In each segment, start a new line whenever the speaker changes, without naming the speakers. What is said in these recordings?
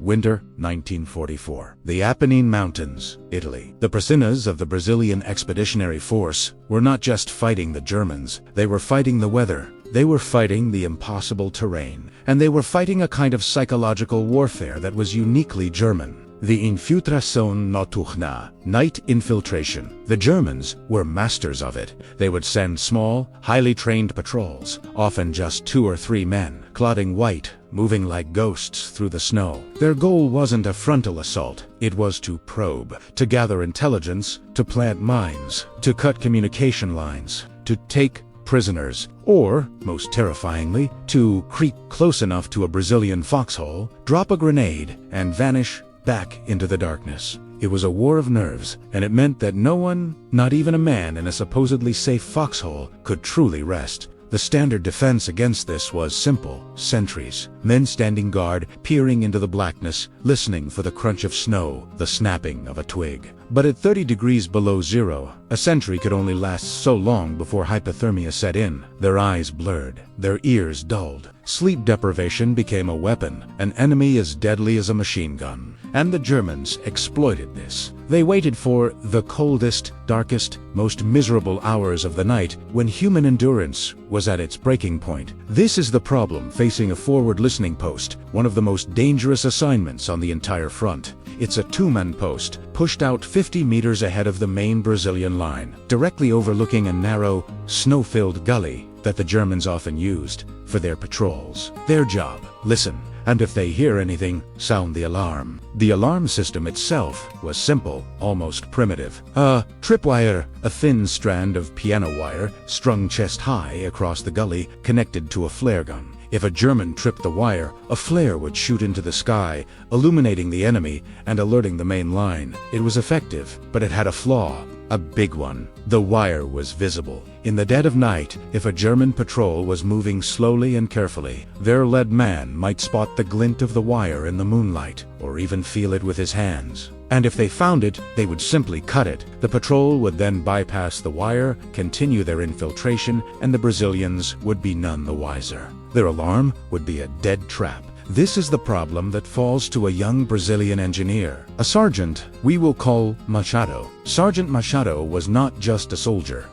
Winter 1944. The Apennine Mountains, Italy. The Praesinas of the Brazilian Expeditionary Force were not just fighting the Germans, they were fighting the weather. They were fighting the impossible terrain. And they were fighting a kind of psychological warfare that was uniquely German. The infiltração noturna, night infiltration. The Germans were masters of it. They would send small, highly trained patrols, often just 2 or 3 men, clodding white, moving like ghosts through the snow. Their goal wasn't a frontal assault. It was to probe, to gather intelligence, to plant mines, to cut communication lines, to take prisoners, or, most terrifyingly, to creep close enough to a Brazilian foxhole, drop a grenade, and vanish back into the darkness. It was a war of nerves, and it meant that no one, not even a man in a supposedly safe foxhole, could truly rest. The standard defense against this was simple: sentries, men standing guard, peering into the blackness, listening for the crunch of snow, the snapping of a twig. But at 30 degrees below zero, a sentry could only last so long before hypothermia set in. Their eyes blurred, their ears dulled. Sleep deprivation became a weapon, an enemy as deadly as a machine gun. And the Germans exploited this. They waited for the coldest, darkest, most miserable hours of the night when human endurance was at its breaking point. This is the problem facing a forward listening post, one of the most dangerous assignments on the entire front. It's a 2-man post, pushed out 50 meters ahead of the main Brazilian line, directly overlooking a narrow, snow-filled gully that the Germans often used for their patrols. Their job: listen, and if they hear anything, sound the alarm. The alarm system itself was simple, almost primitive. A tripwire, a thin strand of piano wire, strung chest-high across the gully, connected to a flare gun. If a German tripped the wire, a flare would shoot into the sky, illuminating the enemy and alerting the main line. It was effective, but it had a flaw. A big one. The wire was visible. In the dead of night, if a German patrol was moving slowly and carefully, their lead man might spot the glint of the wire in the moonlight, or even feel it with his hands. And if they found it, they would simply cut it. The patrol would then bypass the wire, continue their infiltration, and the Brazilians would be none the wiser. Their alarm would be a dead trap. This is the problem that falls to a young Brazilian engineer, a sergeant we will call Machado. Sergeant Machado was not just a soldier.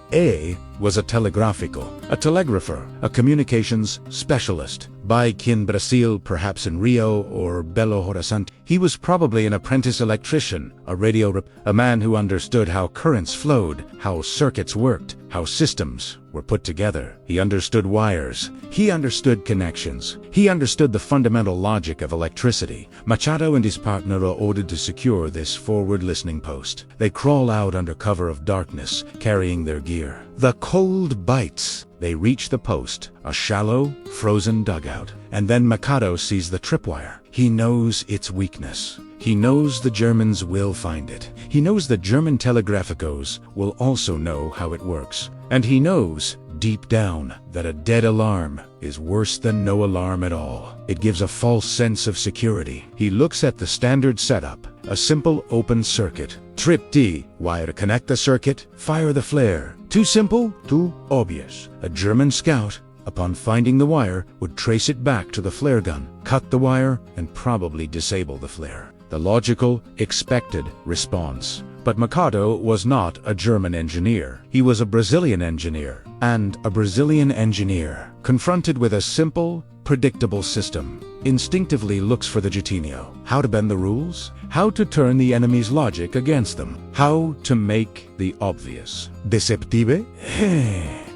Was a telegráfico, a telegrapher, a communications specialist. Back in Brazil, perhaps in Rio or Belo Horizonte, he was probably an apprentice electrician, a man who understood how currents flowed, how circuits worked, how systems were put together. He understood wires. He understood connections. He understood the fundamental logic of electricity. Machado and his partner are ordered to secure this forward listening post. They crawl out under cover of darkness, carrying their gear. The cold bites. They reach the post, a shallow, frozen dugout. And then Machado sees the tripwire. He knows its weakness. He knows the Germans will find it. He knows the German telegraphicos will also know how it works. And he knows, deep down, that a dead alarm is worse than no alarm at all. It gives a false sense of security. He looks at the standard setup, a simple open circuit. Trip D, wire to connect the circuit, fire the flare. Too simple, too obvious. A German scout, upon finding the wire, would trace it back to the flare gun, cut the wire, and probably disable the flare. The logical, expected response. But Machado was not a German engineer. He was a Brazilian engineer. And a Brazilian engineer, confronted with a simple, predictable system, instinctively looks for the Jutinho. How to bend the rules? How to turn the enemy's logic against them? How to make the obvious deceptive?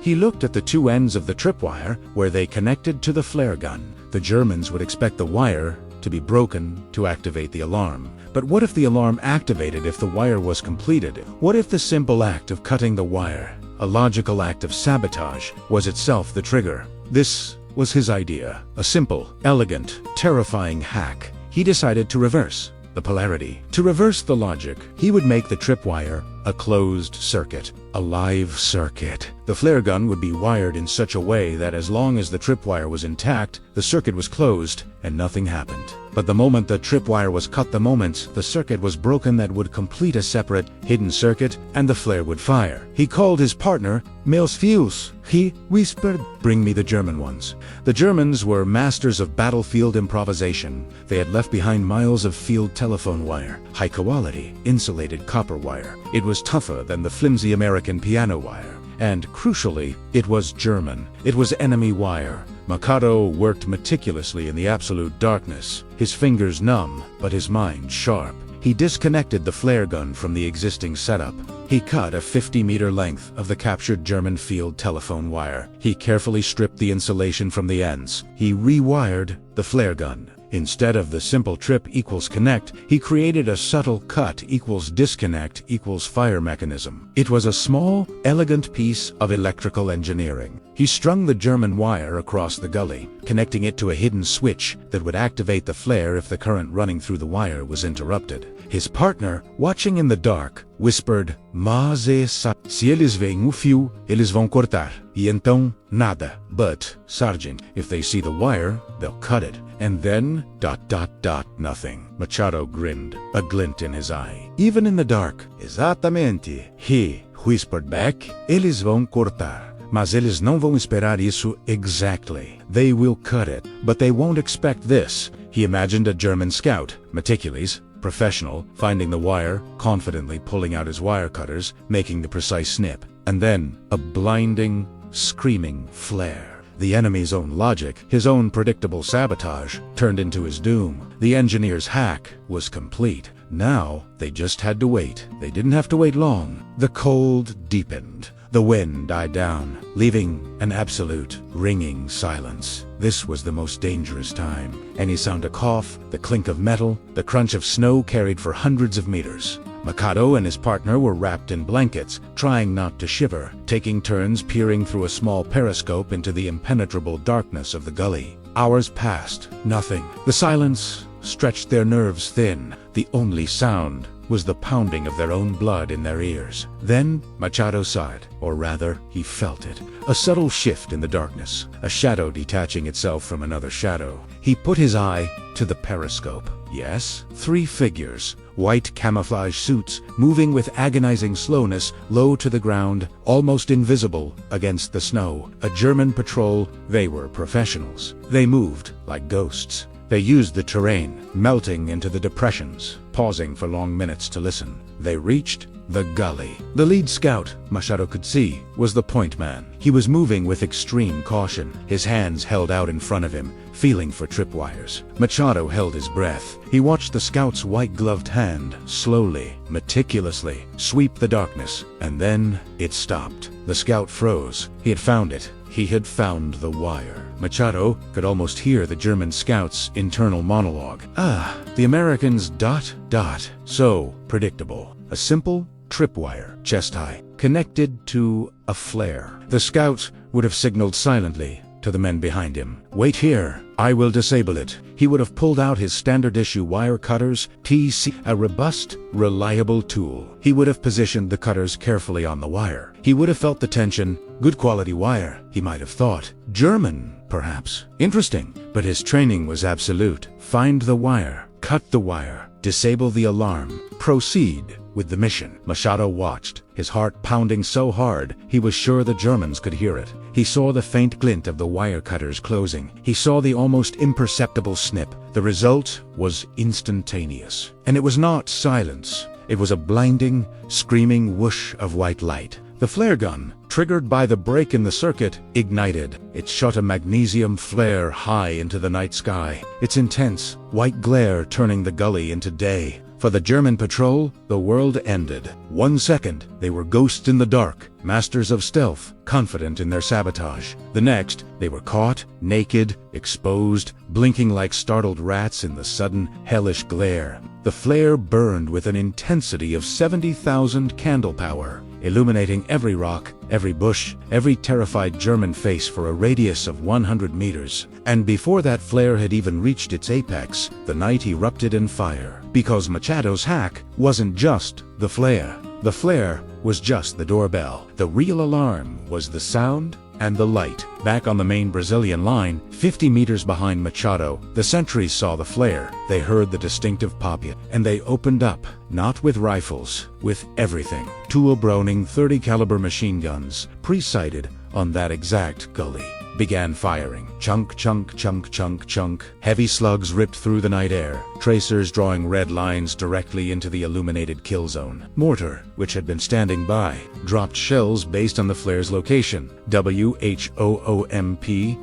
He looked at the 2 ends of the tripwire where they connected to the flare gun. The Germans would expect the wire to be broken to activate the alarm. But what if the alarm activated if the wire was completed? What if the simple act of cutting the wire, a logical act of sabotage, was itself the trigger? This was his idea. A simple, elegant, terrifying hack. He decided to reverse the polarity. To reverse the logic, he would make the tripwire a closed circuit, a live circuit. The flare gun would be wired in such a way that as long as the tripwire was intact, the circuit was closed and nothing happened. But the moment the tripwire was cut, the moment the circuit was broken, that would complete a separate, hidden circuit, and the flare would fire. He called his partner, "Meus Fius." He whispered, "Bring me the German ones." The Germans were masters of battlefield improvisation. They had left behind miles of field telephone wire, high quality, insulated copper wire. It was tougher than the flimsy American piano wire. And, crucially, it was German. It was enemy wire. Mikado worked meticulously in the absolute darkness, his fingers numb, but his mind sharp. He disconnected the flare gun from the existing setup. He cut a 50-meter length of the captured German field telephone wire. He carefully stripped the insulation from the ends. He rewired the flare gun. Instead of the simple trip equals connect, he created a subtle cut equals disconnect equals fire mechanism. It was a small, elegant piece of electrical engineering. He strung the German wire across the gully, connecting it to a hidden switch that would activate the flare if the current running through the wire was interrupted. His partner, watching in the dark, whispered, "Mas se eles veem o fio, eles vão cortar. E então, nada. But, Sergeant, if they see the wire, they'll cut it. And then, ... nothing." Machado grinned, a glint in his eye. Even in the dark, "Exatamente," he whispered back, "Eles vão cortar. Mas eles não vão esperar isso exactly. They will cut it, but they won't expect this." He imagined a German scout, meticulous, professional, finding the wire, confidently pulling out his wire cutters, making the precise snip. And then, a blinding, screaming flare. The enemy's own logic, his own predictable sabotage, turned into his doom. The engineer's hack was complete. Now, they just had to wait. They didn't have to wait long. The cold deepened. The wind died down, leaving an absolute, ringing silence. This was the most dangerous time. Any sound of cough, the clink of metal, the crunch of snow carried for hundreds of meters. Mikado and his partner were wrapped in blankets, trying not to shiver, taking turns peering through a small periscope into the impenetrable darkness of the gully. Hours passed. Nothing. The silence stretched their nerves thin. The only sound was the pounding of their own blood in their ears. Then Machado saw it, or rather, he felt it. A subtle shift in the darkness, a shadow detaching itself from another shadow. He put his eye to the periscope. Yes, 3 figures, white camouflage suits, moving with agonizing slowness, low to the ground, almost invisible against the snow. A German patrol. They were professionals. They moved like ghosts. They used the terrain, melting into the depressions, pausing for long minutes to listen. They reached the gully. The lead scout, Machado could see, was the point man. He was moving with extreme caution, his hands held out in front of him, feeling for tripwires. Machado held his breath. He watched the scout's white-gloved hand slowly, meticulously, sweep the darkness, and then it stopped. The scout froze. He had found it. He had found the wire. Machado could almost hear the German scout's internal monologue. The Americans ... So predictable. A simple tripwire, chest-high, connected to a flare. The scout would have signaled silently to the men behind him. "Wait here. I will disable it." He would have pulled out his standard-issue wire cutters, a robust, reliable tool. He would have positioned the cutters carefully on the wire. He would have felt the tension. Good quality wire, he might have thought. German, perhaps. Interesting. But his training was absolute. Find the wire, cut the wire, disable the alarm, proceed with the mission. Machado watched, his heart pounding so hard he was sure the Germans could hear it. He saw the faint glint of the wire cutters closing. He saw the almost imperceptible snip. The result was instantaneous. And it was not silence. It was a blinding, screaming whoosh of white light. The flare gun, triggered by the break in the circuit, ignited. It shot a magnesium flare high into the night sky, its intense, white glare turning the gully into day. For the German patrol, the world ended. 1 second, they were ghosts in the dark, masters of stealth, confident in their sabotage. The next, they were caught, naked, exposed, blinking like startled rats in the sudden, hellish glare. The flare burned with an intensity of 70,000 candle power, illuminating every rock, every bush, every terrified German face for a radius of 100 meters. And before that flare had even reached its apex, the night erupted in fire. Because Machado's hack wasn't just the flare. The flare was just the doorbell. The real alarm was the sound and the light. Back on the main Brazilian line, 50 meters behind Machado, the sentries saw the flare. They heard the distinctive pop, and they opened up, not with rifles, with everything. Two Browning 30 caliber machine guns, pre-sighted on that exact gully, began firing. Chunk, chunk, chunk, chunk, chunk. Heavy slugs ripped through the night air, tracers drawing red lines directly into the illuminated kill zone. Mortar, which had been standing by, dropped shells based on the flare's location. WHOOMP ... WHOOMP ...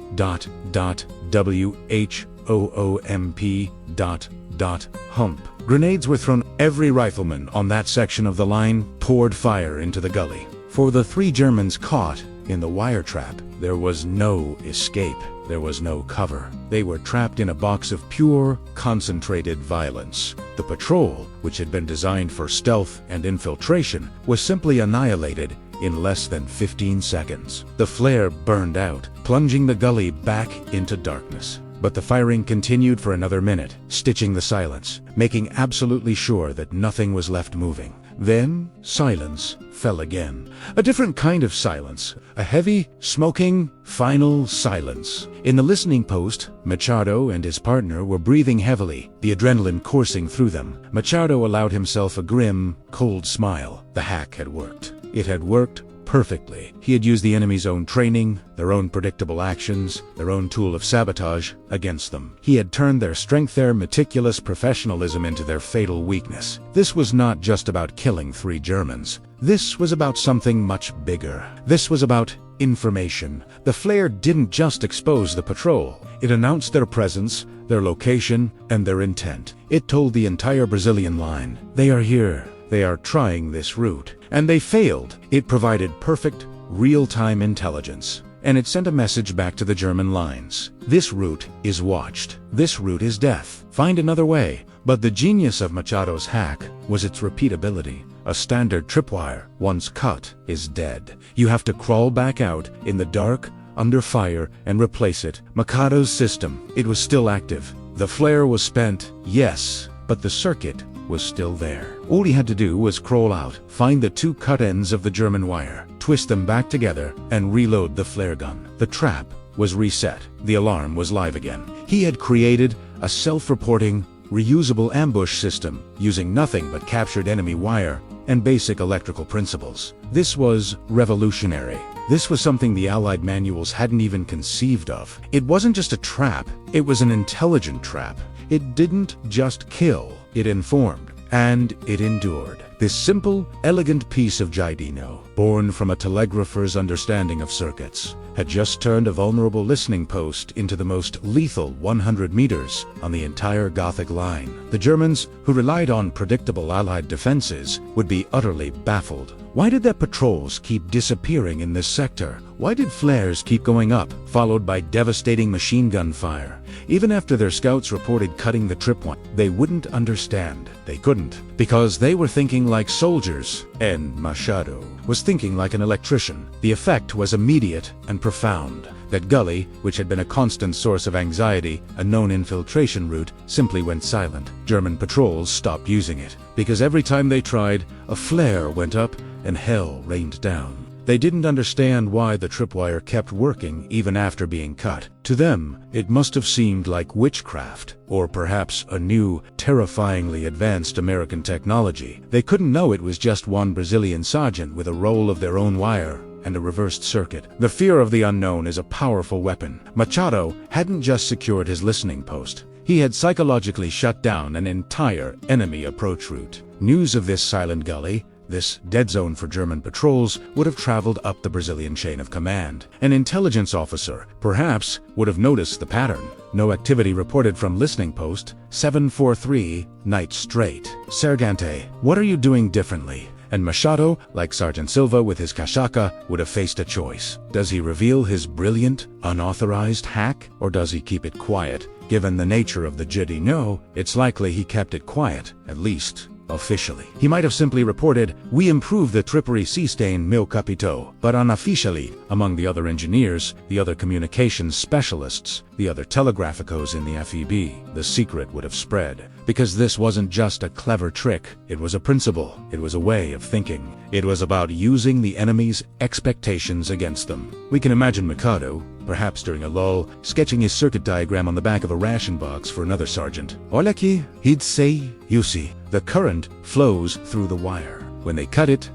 hump. Grenades were thrown. Every rifleman on that section of the line poured fire into the gully. For the 3 Germans caught in the wire trap, there was no escape. There was no cover. They were trapped in a box of pure, concentrated violence. The patrol, which had been designed for stealth and infiltration, was simply annihilated in less than 15 seconds. The flare burned out, plunging the gully back into darkness. But the firing continued for another minute, stitching the silence, making absolutely sure that nothing was left moving. Then silence fell again. A different kind of silence. A heavy, smoking, final silence. In the listening post, Machado and his partner were breathing heavily, the adrenaline coursing through them. Machado allowed himself a grim, cold smile. The hack had worked. It had worked perfectly. He had used the enemy's own training, their own predictable actions, their own tool of sabotage against them. He had turned their strength, their meticulous professionalism into their fatal weakness. This was not just about killing 3 Germans. This was about something much bigger. This was about information. The flare didn't just expose the patrol. It announced their presence, their location, and their intent. It told the entire Brazilian line, they are here. They are trying this route. And they failed. It provided perfect, real-time intelligence. And it sent a message back to the German lines. This route is watched. This route is death. Find another way. But the genius of Machado's hack was its repeatability. A standard tripwire, once cut, is dead. You have to crawl back out in the dark, under fire, and replace it. Machado's system, it was still active. The flare was spent, yes, but the circuit was still there. All he had to do was crawl out, find the 2 cut ends of the German wire, twist them back together, and reload the flare gun. The trap was reset. The alarm was live again. He had created a self-reporting, reusable ambush system using nothing but captured enemy wire and basic electrical principles. This was revolutionary. This was something the Allied manuals hadn't even conceived of. It wasn't just a trap, it was an intelligent trap. It didn't just kill, it informed, and it endured. This simple, elegant piece of Giardino, born from a telegrapher's understanding of circuits, had just turned a vulnerable listening post into the most lethal 100 meters on the entire Gothic line. The Germans, who relied on predictable Allied defenses, would be utterly baffled. Why did their patrols keep disappearing in this sector? Why did flares keep going up, followed by devastating machine gun fire? Even after their scouts reported cutting the tripwire, they wouldn't understand. They couldn't, because they were thinking like soldiers, and Machado was thinking like an electrician. The effect was immediate and profound. That gully, which had been a constant source of anxiety, a known infiltration route, simply went silent. German patrols stopped using it, because every time they tried, a flare went up and hell rained down. They didn't understand why the tripwire kept working even after being cut. To them, it must have seemed like witchcraft, or perhaps a new, terrifyingly advanced American technology. They couldn't know it was just one Brazilian sergeant with a roll of their own wire and a reversed circuit. The fear of the unknown is a powerful weapon. Machado hadn't just secured his listening post. He had psychologically shut down an entire enemy approach route. News of this silent gully, this dead zone for German patrols, would have traveled up the Brazilian chain of command. An intelligence officer, perhaps, would have noticed the pattern. No activity reported from listening post 743, night straight. Sergente, what are you doing differently? And Machado, like Sergeant Silva with his cachaca, would have faced a choice. Does he reveal his brilliant, unauthorized hack, or does he keep it quiet? Given the nature of the Giardino, it's likely he kept it quiet, at least officially. He might have simply reported, "We improved the trippery sistema, mil capito," but unofficially, among the other engineers, the other communications specialists, the other telegraphicos in the FEB, the secret would have spread. Because this wasn't just a clever trick, it was a principle, it was a way of thinking. It was about using the enemy's expectations against them. We can imagine Mikado, perhaps during a lull, sketching his circuit diagram on the back of a ration box for another sergeant. Olha aqui, he'd say, "You see, the current flows through the wire. When they cut it, ...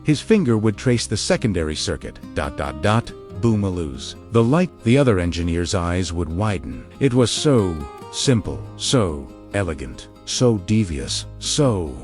his finger would trace the secondary circuit, ... boom-a-loos. The light." The other engineer's eyes would widen. It was so simple, so elegant, so devious, so ...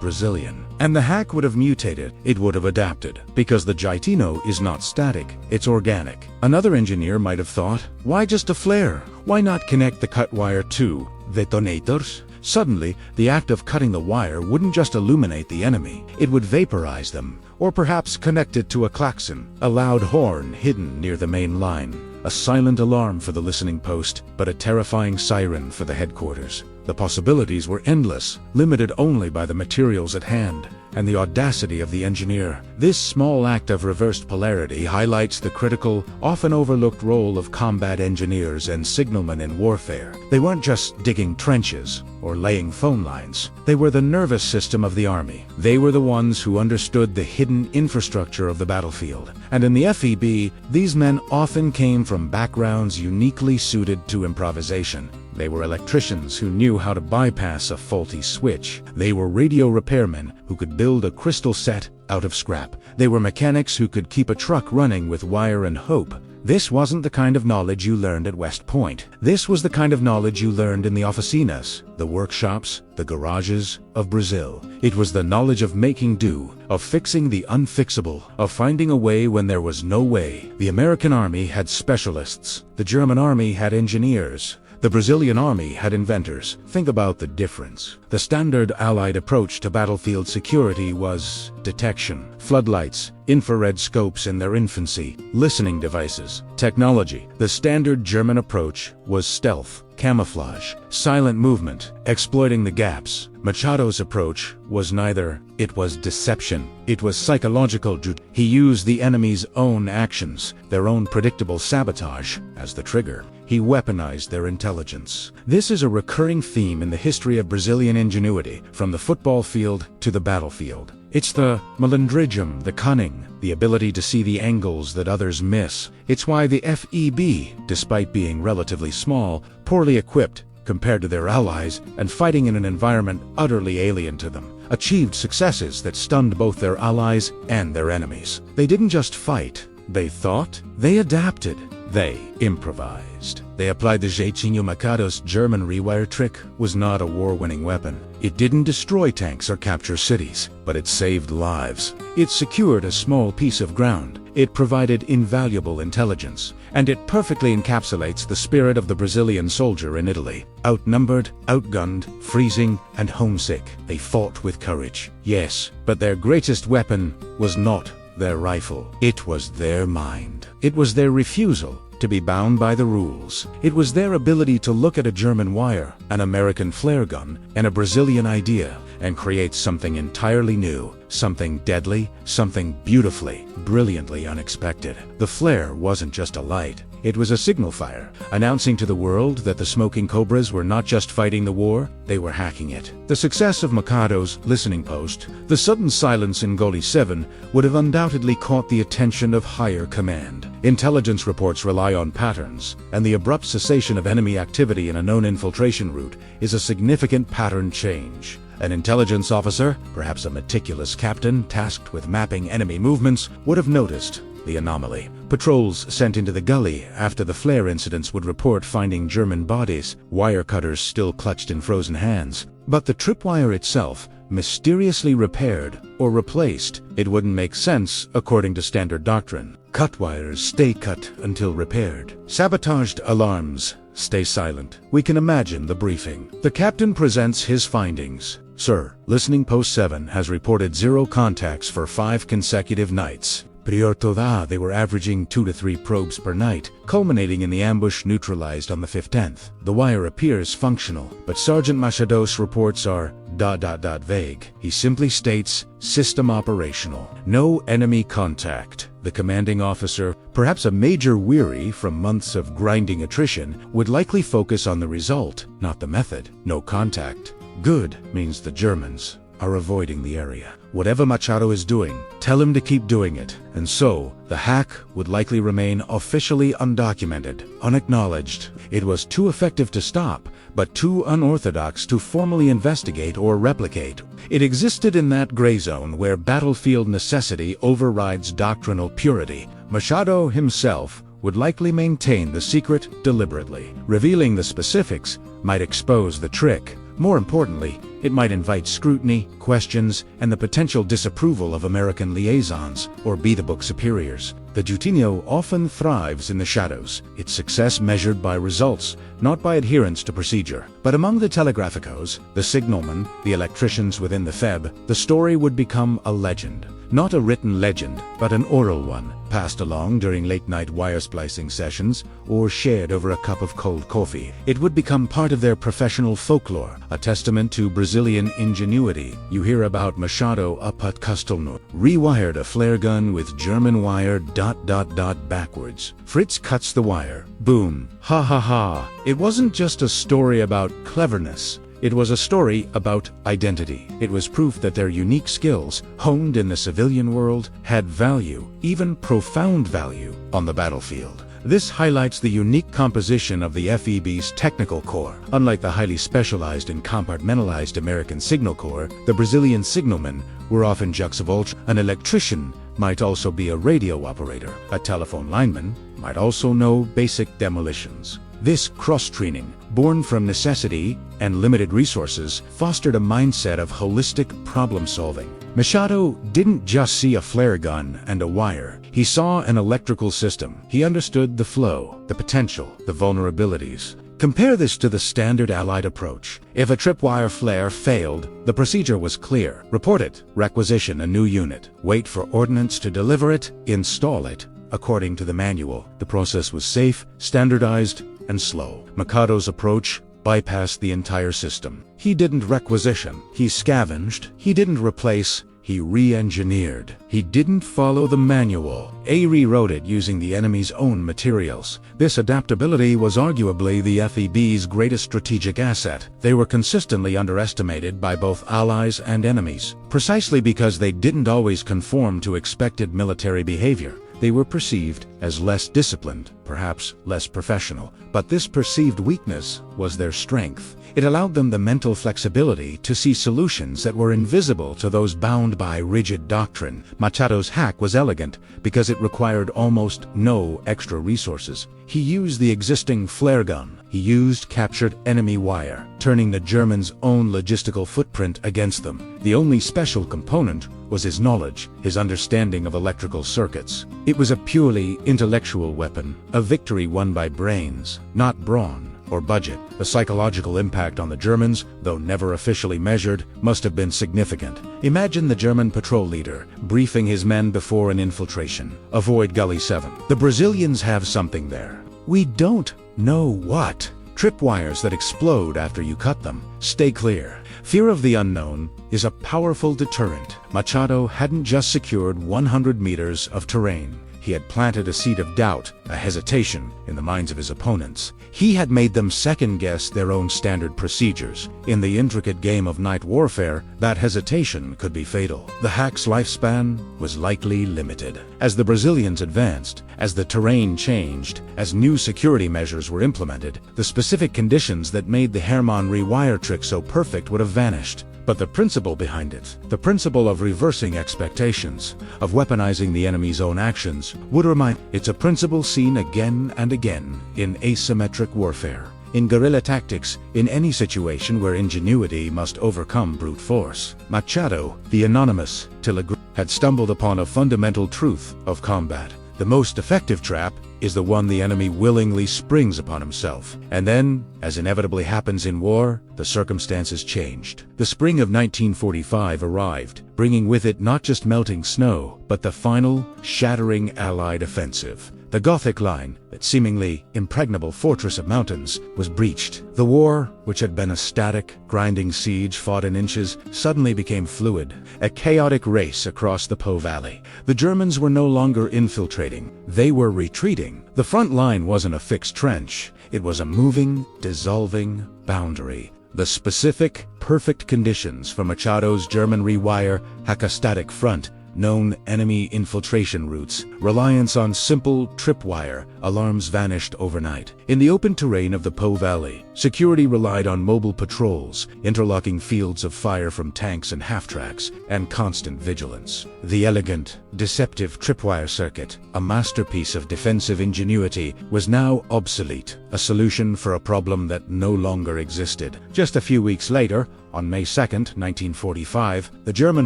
Brazilian. And the hack would have mutated, it would have adapted, because the Gaetino is not static, it's organic. Another engineer might have thought, why just a flare? Why not connect the cut wire to detonators? Suddenly, the act of cutting the wire wouldn't just illuminate the enemy, it would vaporize them, or perhaps connect it to a klaxon, a loud horn hidden near the main line. A silent alarm for the listening post, but a terrifying siren for the headquarters. The possibilities were endless, limited only by the materials at hand, and the audacity of the engineer. This small act of reversed polarity highlights the critical, often overlooked role of combat engineers and signalmen in warfare. They weren't just digging trenches or laying phone lines. They were the nervous system of the army. They were the ones who understood the hidden infrastructure of the battlefield. And in the FEB, these men often came from backgrounds uniquely suited to improvisation. They were electricians who knew how to bypass a faulty switch. They were radio repairmen who could build a crystal set out of scrap. They were mechanics who could keep a truck running with wire and hope. This wasn't the kind of knowledge you learned at West Point. This was the kind of knowledge you learned in the oficinas, the workshops, the garages of Brazil. It was the knowledge of making do, of fixing the unfixable, of finding a way when there was no way. The American army had specialists. The German army had engineers. The Brazilian army had inventors. Think about the difference. The standard Allied approach to battlefield security was detection, floodlights, infrared scopes in their infancy, listening devices, technology. The standard German approach was stealth, camouflage, silent movement, exploiting the gaps. Machado's approach was neither. It was deception. It was psychological. He used the enemy's own actions, their own predictable sabotage, as the trigger. He weaponized their intelligence. This is a recurring theme in the history of Brazilian ingenuity, from the football field to the battlefield. It's the malandragem, the cunning, the ability to see the angles that others miss. It's why the FEB, despite being relatively small, poorly equipped compared to their allies, and fighting in an environment utterly alien to them, achieved successes that stunned both their allies and their enemies. They didn't just fight. They thought. They adapted. They improvised. They applied the Gaetino Mikado's German Rewire trick was not a war-winning weapon. It didn't destroy tanks or capture cities, but it saved lives. It secured a small piece of ground. It provided invaluable intelligence. And it perfectly encapsulates the spirit of the Brazilian soldier in Italy. Outnumbered, outgunned, freezing, and homesick. They fought with courage. Yes, but their greatest weapon was not their rifle. It was their mind. It was their refusal to be bound by the rules. It was their ability to look at a German wire, an American flare gun, and a Brazilian idea, and create something entirely new, something deadly, something beautifully, brilliantly unexpected. The flare wasn't just a light. It was a signal fire, announcing to the world that the smoking cobras were not just fighting the war, they were hacking it. The success of Mikado's listening post, the sudden silence in Goli 7, would have undoubtedly caught the attention of higher command. Intelligence reports rely on patterns, and the abrupt cessation of enemy activity in a known infiltration route is a significant pattern change. An intelligence officer, perhaps a meticulous captain tasked with mapping enemy movements, would have noticed the anomaly. Patrols sent into the gully after the flare incidents would report finding German bodies, wire cutters still clutched in frozen hands. But the tripwire itself, mysteriously repaired or replaced, it wouldn't make sense according to standard doctrine. Cut wires stay cut until repaired. Sabotaged alarms stay silent. We can imagine the briefing. The captain presents his findings. Sir, listening post 7 has reported 0 contacts for 5 consecutive nights. Prior to that, they were averaging 2 to 3 probes per night, culminating in the ambush neutralized on the 15th. The wire appears functional, but Sergeant Machado's reports are vague. He simply states, system operational. No enemy contact. The commanding officer, perhaps a major weary from months of grinding attrition, would likely focus on the result, not the method. No contact. Good means the Germans are avoiding the area. Whatever Machado is doing, tell him to keep doing it. And so, the hack would likely remain officially undocumented, unacknowledged. It was too effective to stop, but too unorthodox to formally investigate or replicate. It existed in that gray zone where battlefield necessity overrides doctrinal purity. Machado himself would likely maintain the secret deliberately. Revealing the specifics might expose the trick. More importantly, it might invite scrutiny, questions, and the potential disapproval of American liaisons or be-the-book superiors. The Jutinho often thrives in the shadows, its success measured by results, not by adherence to procedure. But among the telegraphicos, the signalmen, the electricians within the FEB, the story would become a legend. Not a written legend, but an oral one, passed along during late-night wire splicing sessions or shared over a cup of cold coffee. It would become part of their professional folklore, a testament to Brazilian ingenuity. You hear about Machado up at Castelnau, rewired a flare gun with German wire ... backwards. Fritz cuts the wire. Boom. Ha ha ha. It wasn't just a story about cleverness. It was a story about identity. It was proof that their unique skills, honed in the civilian world, had value, even profound value, on the battlefield. This highlights the unique composition of the FEB's technical corps. Unlike the highly specialized and compartmentalized American Signal Corps, the Brazilian signalmen were often juxtaposed. An electrician might also be a radio operator. A telephone lineman might also know basic demolitions. This cross-training, born from necessity and limited resources, fostered a mindset of holistic problem-solving. Machado didn't just see a flare gun and a wire. He saw an electrical system. He understood the flow, the potential, the vulnerabilities. Compare this to the standard Allied approach. If a tripwire flare failed, the procedure was clear. Report it, requisition a new unit, wait for ordnance to deliver it, install it, according to the manual. The process was safe, standardized, and slow. Machado's approach bypassed the entire system. He didn't requisition, he scavenged, he didn't replace, he re-engineered. He didn't follow the manual. He rewrote it using the enemy's own materials. This adaptability was arguably the FEB's greatest strategic asset. They were consistently underestimated by both allies and enemies, precisely because they didn't always conform to expected military behavior. They were perceived as less disciplined, perhaps less professional, but this perceived weakness was their strength. It allowed them the mental flexibility to see solutions that were invisible to those bound by rigid doctrine. Machado's hack was elegant because it required almost no extra resources. He used the existing flare gun. He used captured enemy wire, turning the Germans' own logistical footprint against them. The only special component was his knowledge, his understanding of electrical circuits. It was a purely intellectual weapon, a victory won by brains, not brawn or budget. The psychological impact on the Germans, though never officially measured, must have been significant. Imagine the German patrol leader briefing his men before an infiltration. Avoid Gully 7. The Brazilians have something there. We don't know what. Tripwires that explode after you cut them. Stay clear. Fear of the unknown is a powerful deterrent. Machado hadn't just secured 100 meters of terrain. He had planted a seed of doubt, a hesitation, in the minds of his opponents. He had made them second-guess their own standard procedures. In the intricate game of night warfare, that hesitation could be fatal. The hack's lifespan was likely limited. As the Brazilians advanced, as the terrain changed, as new security measures were implemented, the specific conditions that made the Hermann Rewire trick so perfect would have vanished. But the principle behind it, the principle of reversing expectations, of weaponizing the enemy's own actions, would remind. It's a principle seen again and again in asymmetric warfare, in guerrilla tactics, in any situation where ingenuity must overcome brute force. Machado, the anonymous Telegram, had stumbled upon a fundamental truth of combat. The most effective trap is the one the enemy willingly springs upon himself. And then, as inevitably happens in war, the circumstances changed. The spring of 1945 arrived, bringing with it not just melting snow, but the final, shattering Allied offensive. The Gothic line, that seemingly impregnable fortress of mountains, was breached. The war, which had been a static, grinding siege fought in inches, suddenly became fluid, a chaotic race across the Po Valley. The Germans were no longer infiltrating, they were retreating. The front line wasn't a fixed trench, it was a moving, dissolving boundary. The specific, perfect conditions for Machado's German Rewire had a static front, known enemy infiltration routes, reliance on simple tripwire, alarms vanished overnight. In the open terrain of the Po Valley, security relied on mobile patrols, interlocking fields of fire from tanks and half-tracks, and constant vigilance. The elegant, deceptive tripwire circuit, a masterpiece of defensive ingenuity, was now obsolete, a solution for a problem that no longer existed. Just a few weeks later, on May 2, 1945, the German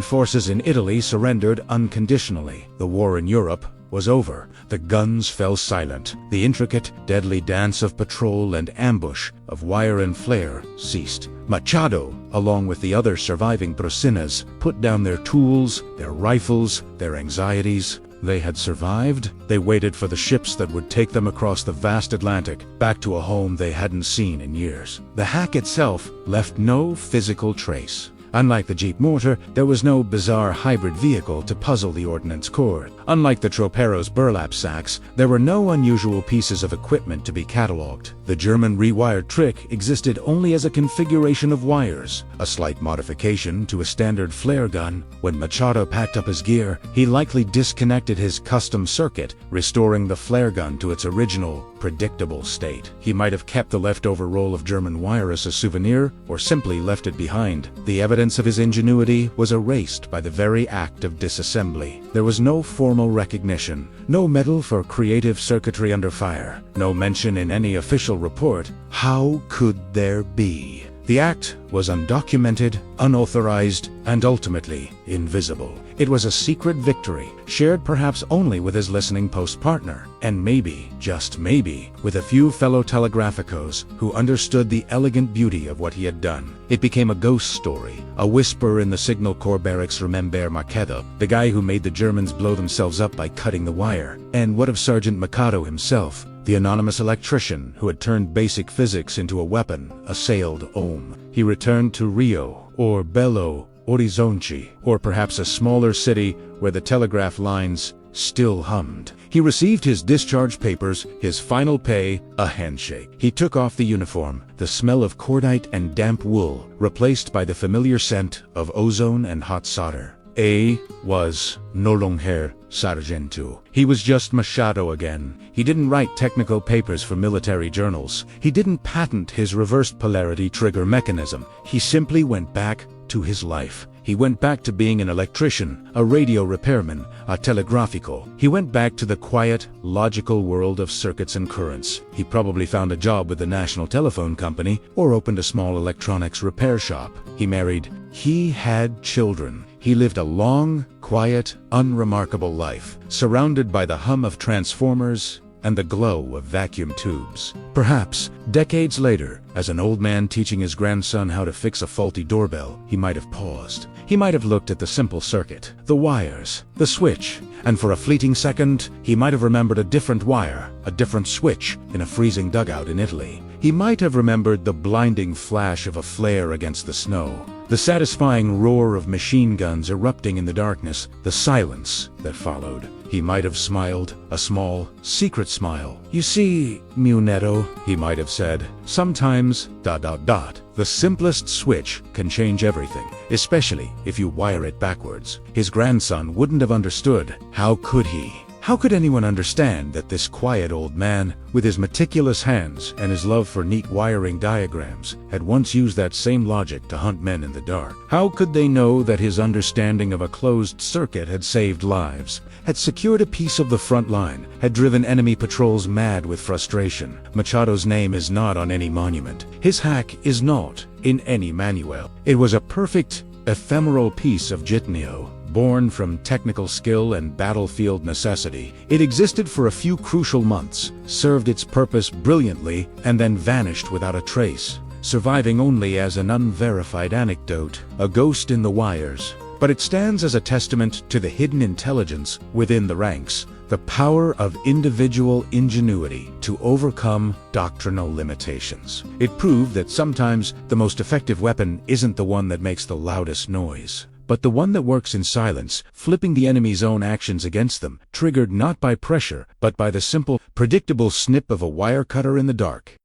forces in Italy surrendered unconditionally. The war in Europe was over. The guns fell silent. The intricate, deadly dance of patrol and ambush, of wire and flare, ceased. Machado, along with the other surviving Brasinas, put down their tools, their rifles, their anxieties. They had survived. They waited for the ships that would take them across the vast Atlantic, back to a home they hadn't seen in years. The hack itself left no physical trace. Unlike the Jeep mortar, there was no bizarre hybrid vehicle to puzzle the ordnance corps. Unlike the Tropero's burlap sacks, there were no unusual pieces of equipment to be catalogued. The German rewired trick existed only as a configuration of wires, a slight modification to a standard flare gun. When Machado packed up his gear, he likely disconnected his custom circuit, restoring the flare gun to its original, predictable state. He might have kept the leftover roll of German wire as a souvenir, or simply left it behind. The evidence of his ingenuity was erased by the very act of disassembly. There was no formal recognition, no medal for creative circuitry under fire, no mention in any official report. How could there be? The act was undocumented, unauthorized, and ultimately invisible. It was a secret victory, shared perhaps only with his listening post partner, and maybe, just maybe, with a few fellow telegraphicos who understood the elegant beauty of what he had done. It became a ghost story, a whisper in the Signal Corps barracks. Remember Machado, the guy who made the Germans blow themselves up by cutting the wire? And what of Sergeant Machado himself? The anonymous electrician who had turned basic physics into a weapon, assailed Ohm. He returned to Rio, or Belo Horizonte, or perhaps a smaller city where the telegraph lines still hummed. He received his discharge papers, his final pay, a handshake. He took off the uniform, the smell of cordite and damp wool, replaced by the familiar scent of ozone and hot solder. A was no longer Sargento. He was just Machado again. He didn't write technical papers for military journals. He didn't patent his reversed polarity trigger mechanism. He simply went back to his life. He went back to being an electrician, a radio repairman, a telegraphico. He went back to the quiet, logical world of circuits and currents. He probably found a job with the National Telephone Company or opened a small electronics repair shop. He married. He had children. He lived a long, quiet, unremarkable life, surrounded by the hum of transformers and the glow of vacuum tubes. Perhaps, decades later, as an old man teaching his grandson how to fix a faulty doorbell, he might have paused. He might have looked at the simple circuit, the wires, the switch, and for a fleeting second, he might have remembered a different wire, a different switch, in a freezing dugout in Italy. He might have remembered the blinding flash of a flare against the snow, the satisfying roar of machine guns erupting in the darkness, the silence that followed. He might have smiled, a small, secret smile. "You see, Munetto," he might have said, "sometimes, ... the simplest switch can change everything, especially if you wire it backwards." His grandson wouldn't have understood. How could he? How could anyone understand that this quiet old man, with his meticulous hands and his love for neat wiring diagrams, had once used that same logic to hunt men in the dark? How could they know that his understanding of a closed circuit had saved lives, had secured a piece of the front line, had driven enemy patrols mad with frustration? Machado's name is not on any monument. His hack is not in any manual. It was a perfect, ephemeral piece of jitnio, born from technical skill and battlefield necessity. It existed for a few crucial months, served its purpose brilliantly, and then vanished without a trace, surviving only as an unverified anecdote, a ghost in the wires, but it stands as a testament to the hidden intelligence within the ranks, the power of individual ingenuity to overcome doctrinal limitations. It proved that sometimes the most effective weapon isn't the one that makes the loudest noise, but the one that works in silence, flipping the enemy's own actions against them, triggered not by pressure, but by the simple, predictable snip of a wire cutter in the dark.